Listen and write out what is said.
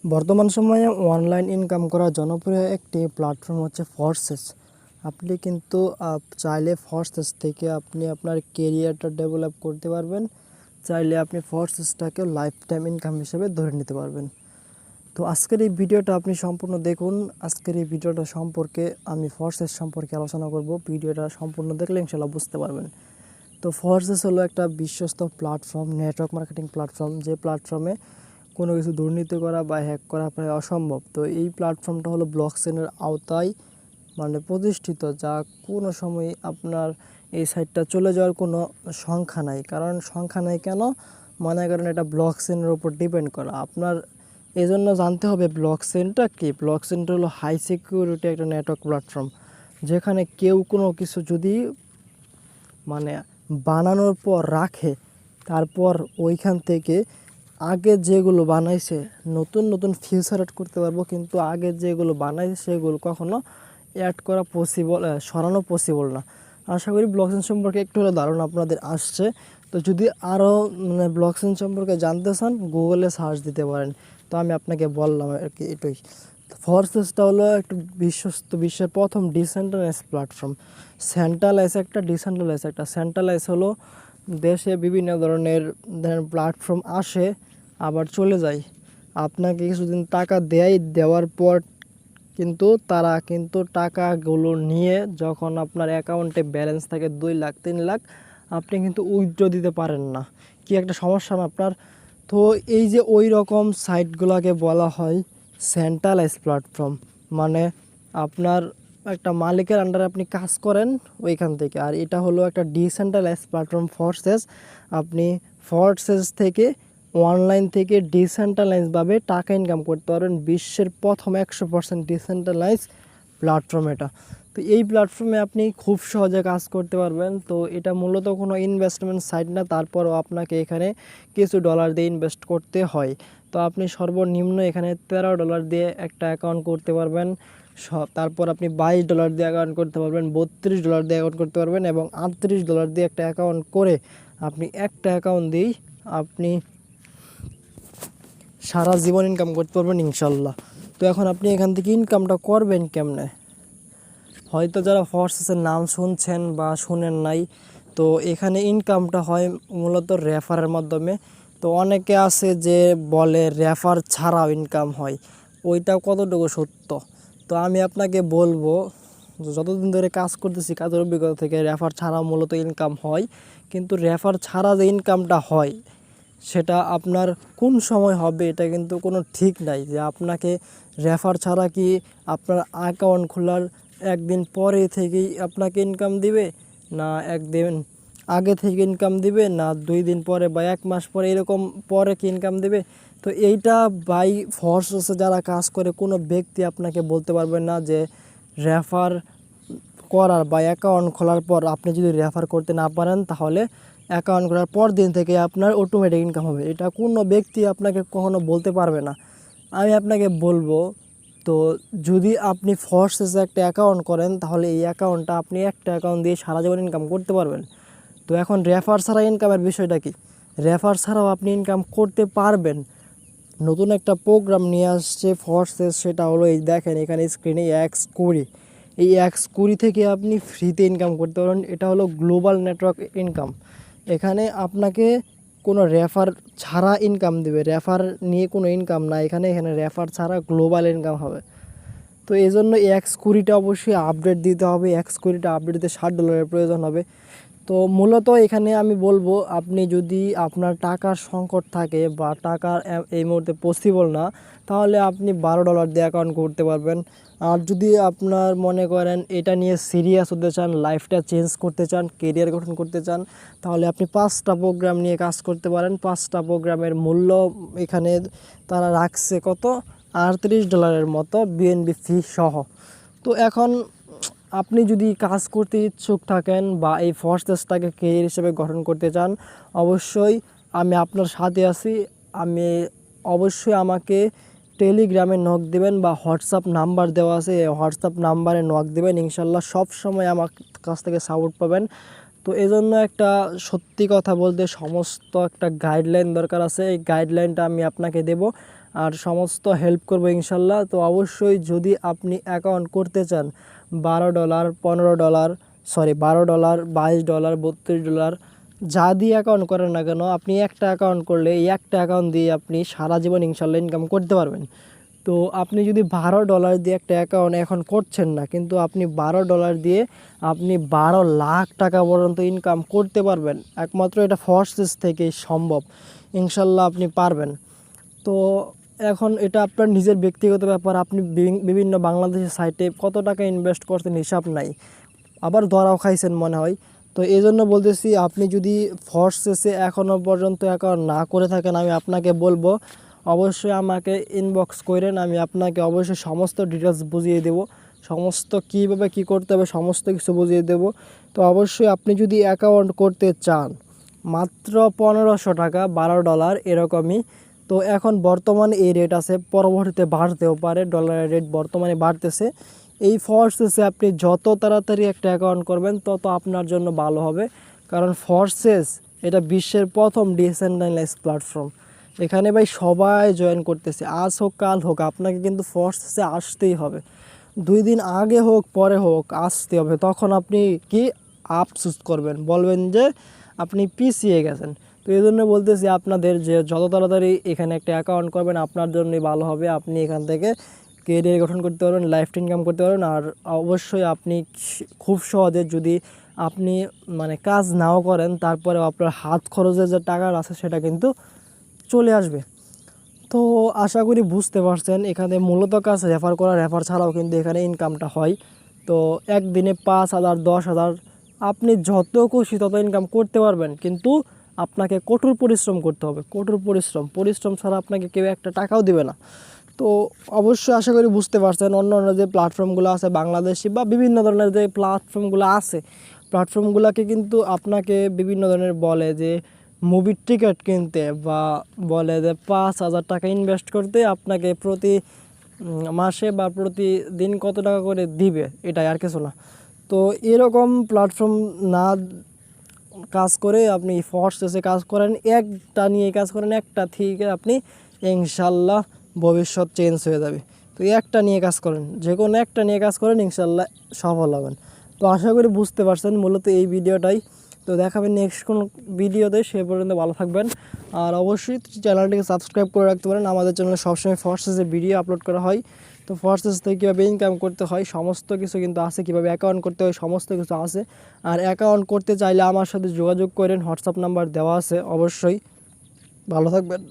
বর্তমান সময়ে online income করা জনপ্রিয় একটি প্ল্যাটফর্ম হচ্ছে ফরসেজ। আপনি কিন্তু চাইলে ফরসেজ থেকে আপনি আপনার কেরিয়ারটা ডেভেলপ করতে পারবেন। চাইলে আপনি ফরসেজটাকে লাইফ টাইম ইনকাম হিসেবে ধরে নিতে পারবেন। তো আজকের এই ভিডিওটা আপনি সম্পূর্ণ দেখুন। আজকের এই ভিডিওটা সম্পর্কে আমি ফরসেজ সম্পর্কে আলোচনা করব। ভিডিওটা সম্পূর্ণ দেখলে ইনশাআল্লাহ বুঝতে পারবেন। তো ফরসেজ হলো একটা বিশ্বস্ত প্ল্যাটফর্ম, নেটওয়ার্ক মার্কেটিং প্ল্যাটফর্ম, যে প্ল্যাটফর্মে কোনো কিছু দুর্নীতি করা বা হ্যাক করা প্রায় অসম্ভব। তো এই প্ল্যাটফর্মটা হলো ব্লকচেনের আওতায় প্রতিষ্ঠিত, যা কোনো সময় আপনার এই সাইটটা চলে যাওয়ার কোনো সংখ্যা নাই। সংখ্যা নাই কেন? কারণ এটা ব্লকচেনের উপর ডিপেন্ড করা। আপনার এই জন্য জানতে হবে ব্লকচেনটা কি। ব্লকচেনটা হলো হাই সিকিউরিটি একটা নেটওয়ার্ক প্ল্যাটফর্ম, যেখানে কেউ কোনো কিছু যদি বানানোর পর রাখে, তারপর ওইখান থেকে আগে যেগুলো বানাইছে নতুন নতুন ফিচার অ্যাড করতে পারবো, কিন্তু আগে যেগুলো বানাইছে সেগুলো কখনো অ্যাড করা পসিবল, সরানো পসিবল না। আশা করি ব্লকচেন সম্পর্কে একটু হলে ধারণা আপনাদের আসছে। তো যদি আরও ব্লকচেন সম্পর্কে জানতে চান, গুগলে সার্চ দিতে পারেন। তো আমি আপনাকে বললাম আর কি এটাই। ফরসেজটা হলো একটা বিশ্বস্ত, বিশ্বের প্রথম ডিসেন্ট্রালাইজ প্ল্যাটফর্ম। সেন্ট্রালাইজ একটা, ডিসেন্ট্রালাইজ একটা। সেন্ট্রালাইজ হলো দেশে বিভিন্ন ধরনের প্ল্যাটফর্ম আসে আবার চলে যায়। আপনাকে কিছুদিন টাকা দেওয়ার পর কিন্তু তারা টাকাগুলো নিয়ে যখন আপনার অ্যাকাউন্টে ব্যালেন্স থাকে 2 লাখ 3 লাখ, আপনি কিন্তু উইথড্র দিতে পারেন না। কি একটা সমস্যা না আপনার? তো এই যে ওই রকম সাইটগুলোকে বলা হয় সেন্ট্রালাইজ প্ল্যাটফর্ম। আপনার একটা মালিকের আন্ডারে আপনি কাজ করেন ওইখান থেকে। আর এটা হলো একটা ডিসেন্ট্রালাইজ প্ল্যাটফর্ম ফরসেজ। আপনি ফরসেজ থেকে অনলাইন থেকে ডিসেন্ট্রালাইজভাবে টাকা ইনকাম করতে পারবেন। বিশ্বের প্রথম 100% ডিসেন্ট্রালাইজ প্ল্যাটফর্ম এটা। তো এই প্ল্যাটফর্মে আপনি খুব সহজে কাজ করতে পারবেন। তো এটা মূলত কোনো ইনভেস্টমেন্ট সাইট না, তারপরও আপনাকে এখানে কিছু ডলার দিয়ে ইনভেস্ট করতে হয়। তো আপনি সর্বনিম্ন এখানে $13 দিয়ে একটা অ্যাকাউন্ট করতে পারবেন। তারপর আপনি $22 দিয়ে অ্যাকাউন্ট করতে পারবেন, $32 দিয়ে অ্যাকাউন্ট করতে পারবেন, এবং $38 দিয়ে একটা অ্যাকাউন্ট করে আপনি একটা অ্যাকাউন্ট দিয়েই আপনি সারা জীবন ইনকাম করতে পারবেন ইনশাল্লাহ। তো এখন আপনি এখান থেকে ইনকামটা করবেন কেমনে? হয়তো যারা ফরসেজের নাম শুনছেন বা শুনেন নাই, তো এখানে ইনকামটা হয় মূলত রেফারের মাধ্যমে। তো অনেকে আছে যে বলে রেফার ছাড়াও ইনকাম হয়, ওইটা কতটুকু সত্য? তো আমি আপনাকে বলবো, যতদিন ধরে কাজ করতেছি কাজের অভিজ্ঞতা থেকে, রেফার ছাড়াও মূলত ইনকাম হয়। কিন্তু রেফার ছাড়া যে ইনকামটা হয় সেটা আপনার কোন সময় হবে এটা কিন্তু কোনো ঠিক নাই। যে আপনাকে রেফার ছাড়া কি আপনার অ্যাকাউন্ট খোলার একদিন পরে থেকেই আপনাকে ইনকাম দিবে, না একদিন আগে থেকে ইনকাম দিবে, না 2 দিন পরে বা 1 মাস পরে, এরকম পরে কি ইনকাম দিবে? তো এইটা বাই ফরসেসে যারা কাজ করে কোনো ব্যক্তি আপনাকে বলতে পারবে না যে রেফার করার বা অ্যাকাউন্ট খোলার পর আপনি যদি রেফার করতে না পারেন তাহলে অ্যাকাউন্ট করার পর দিন থেকে আপনার অটোমেটিক ইনকাম হবে। এটা কোনো ব্যক্তি আপনাকে কখনো বলতে পারবে না। আমি আপনাকে বলবো, তো যদি আপনি ফরসেসে একটা অ্যাকাউন্ট করেন তাহলে এই অ্যাকাউন্টটা আপনি একটা অ্যাকাউন্ট দিয়ে সারা জীবন ইনকাম করতে পারবেন। তো এখন রেফার ছাড়া ইনকামের বিষয়টা কি? রেফার ছাড়াও আপনি ইনকাম করতে পারবেন। নতুন একটা প্রোগ্রাম নিয়ে আসছে ফরসেস, সেটা হলো এই দেখেন এখানে স্ক্রিনে X20। এই X20 থেকে আপনি ফ্রিতে ইনকাম করতে পারেন। এটা হলো গ্লোবাল নেটওয়ার্ক ইনকাম। এখানে আপনাকে কোনো রেফার ছাড়া ইনকাম দেবে, রেফার নিয়ে কোনো ইনকাম না এখানে। রেফার ছাড়া গ্লোবাল ইনকাম হবে। তো এই জন্য X20টা অবশ্যই আপডেট দিতে হবে। X20টা আপডেট দিতে $60 প্রয়োজন হবে। তো মূলত এখানে আমি বলবো, আপনি যদি আপনার টাকার সংকট থাকে বা টাকার এই মুহূর্তে পসিবল না, তাহলে আপনি $12 দিয়ে অ্যাকাউন্ট করতে পারবেন। আর যদি আপনার মনে করেন এটা নিয়ে সিরিয়াস হতে চান, লাইফটা চেঞ্জ করতে চান, কেরিয়ার গঠন করতে চান, তাহলে আপনি 5টা প্রোগ্রাম নিয়ে কাজ করতে পারেন। 5টা প্রোগ্রামের মূল্য এখানে তারা রাখছে কত, $38 মতো বিএনবি ফি সহ। তো এখন আপনি যদি কাজ করতে ইচ্ছুক থাকেন বা এই ফরসেজটাকে কেরিয়ার হিসেবে গঠন করতে চান, অবশ্যই আমি আপনার সাথে আছি। অবশ্যই আমাকে টেলিগ্রামে নক দেবেন বা হোয়াটসঅ্যাপ নাম্বার দেওয়া আছে, এই হোয়াটসঅ্যাপ নাম্বারে নক দেবেন। ইনশাল্লাহ সব সময় আমার কাছ থেকে সাপোর্ট পাবেন। তো এজন্য একটা সত্যি কথা বলতে সমস্ত একটা গাইডলাইন দরকার আছে। এই গাইডলাইনটা আমি আপনাকে দেব। আর সমস্ত হেল্প করবো ইনশাল্লাহ। তো অবশ্যই যদি আপনি অ্যাকাউন্ট করতে চান $12, $15, $12, $22, $32 যা দিয়ে অ্যাকাউন্ট করেন না কেন, আপনি একটা অ্যাকাউন্ট করলে এই একটা অ্যাকাউন্ট দিয়ে আপনি সারা জীবন ইনশাল্লাহ ইনকাম করতে পারবেন। তো আপনি যদি $12 দিয়ে একটা অ্যাকাউন্ট এখন করছেন না, কিন্তু আপনি $12 দিয়ে আপনি 12 লাখ টাকা পর্যন্ত ইনকাম করতে পারবেন। একমাত্র এটা ফরসেজ থেকেই সম্ভব, ইনশাল্লাহ আপনি পারবেন। তো এখন এটা আপনার নিজের ব্যক্তিগত ব্যাপার, আপনি বিভিন্ন বাংলাদেশের সাইটে কত টাকা ইনভেস্ট করছেন হিসাব নাই, আবার ধরাও খাইছেন মনে হয়। তো এই জন্য বলতেছি, আপনি যদি ফরসেসে এখনও পর্যন্ত অ্যাকাউন্ট না করে থাকেন, আমি আপনাকে বলবো অবশ্যই আমাকে ইনবক্স করেন, আমি আপনাকে অবশ্যই সমস্ত ডিটেলস বুঝিয়ে দেব, সমস্ত কীভাবে কী করতে হবে সমস্ত কিছু বুঝিয়ে দেব। তো অবশ্যই আপনি যদি অ্যাকাউন্ট করতে চান মাত্র 1500 টাকা, $12 এরকমই। তো এখন বর্তমানে এই রেট আছে, পরবর্তীতে বাড়তেও পারে, ডলারের রেট বর্তমানে বাড়তেছে। এই ফরসেসে আপনি যত তাড়াতাড়ি একটা অ্যাকাউন্ট করবেন তত আপনার জন্য ভালো হবে, কারণ ফরসেস এটা বিশ্বের প্রথম ডিসেন্ট্রালাইজড প্ল্যাটফর্ম। এখানে ভাই সবাই জয়েন করতেছে, আজ হোক কাল হোক আপনাকে কিন্তু ফরসেসে আসতেই হবে, 2 দিন আগে হোক পরে হোক আসতে হবে। তখন আপনি কি আফসোস করবেন, বলবেন যে আপনি পিছিয়ে গেছেন। তো এই জন্য বলতেছি আপনাদের যে যত তাড়াতাড়ি এখানে একটা অ্যাকাউন্ট করবেন আপনার জন্যই ভালো হবে। আপনি এখান থেকে কেরিয়ার গঠন করতে পারবেন, লাইফ ইনকাম করতে পারবেন। আর অবশ্যই আপনি খুব সহজে, যদি আপনি মানে কাজ নাও করেন তারপরেও আপনার হাত খরচের যে টাকা আছে সেটা কিন্তু চলে আসবে। তো আশা করি বুঝতে পারছেন, এখানে মূলত কাজ রেফার করা, রেফার ছাড়াও কিন্তু এখানে ইনকামটা হয়। তো একদিনে 5,000, 10,000 আপনি যত খুশি তত ইনকাম করতে পারবেন, কিন্তু আপনাকে কঠোর পরিশ্রম করতে হবে, কঠোর পরিশ্রম ছাড়া আপনাকে কেউ একটা টাকাও দিবে না। তো অবশ্যই আশা করি বুঝতে পারছেন, অন্য অন্য যে প্ল্যাটফর্মগুলো আছে বাংলাদেশি বা বিভিন্ন ধরনের যে প্ল্যাটফর্মগুলো আছে, প্ল্যাটফর্মগুলোকে কিন্তু আপনাকে বিভিন্ন ধরনের বলে যে মুভির টিকিট কিনতে, বা বলে যে 5,000 টাকা ইনভেস্ট করতে আপনাকে প্রতি মাসে বা প্রতিদিন কত টাকা করে দিবে, এটাই আর কিছু না। তো এরকম প্ল্যাটফর্ম না কাজ করে আপনি ফরসেসে কাজ করেন, একটা নিয়ে কাজ করেন, একটা থেকে আপনি ইনশাল্লাহ ভবিষ্যৎ চেঞ্জ হয়ে যাবে। তো একটা নিয়ে কাজ করেন, যে কোনো একটা নিয়ে কাজ করেন, ইনশাল্লাহ সফল হবেন। তো আশা করি বুঝতে পারছেন মূলত এই ভিডিওটাই। তো দেখাবেন নেক্সট কোনো ভিডিওতে, সে পর্যন্ত ভালো থাকবেন। আর অবশ্যই চ্যানেলটিকে সাবস্ক্রাইব করে রাখতে পারেন, আমাদের চ্যানেলে সবসময় ফরসেসে ভিডিও আপলোড করা হয়। তো ফরসেস থেকে কীভাবে ইনকাম করতে হয় সমস্ত কিছু কিন্তু আছে, কীভাবে অ্যাকাউন্ট করতে হয় সমস্ত কিছু আছে। আর অ্যাকাউন্ট করতে চাইলে আমার সাথে যোগাযোগ করেন, হোয়াটসঅ্যাপ নাম্বার দেওয়া আছে। অবশ্যই ভালো থাকবেন।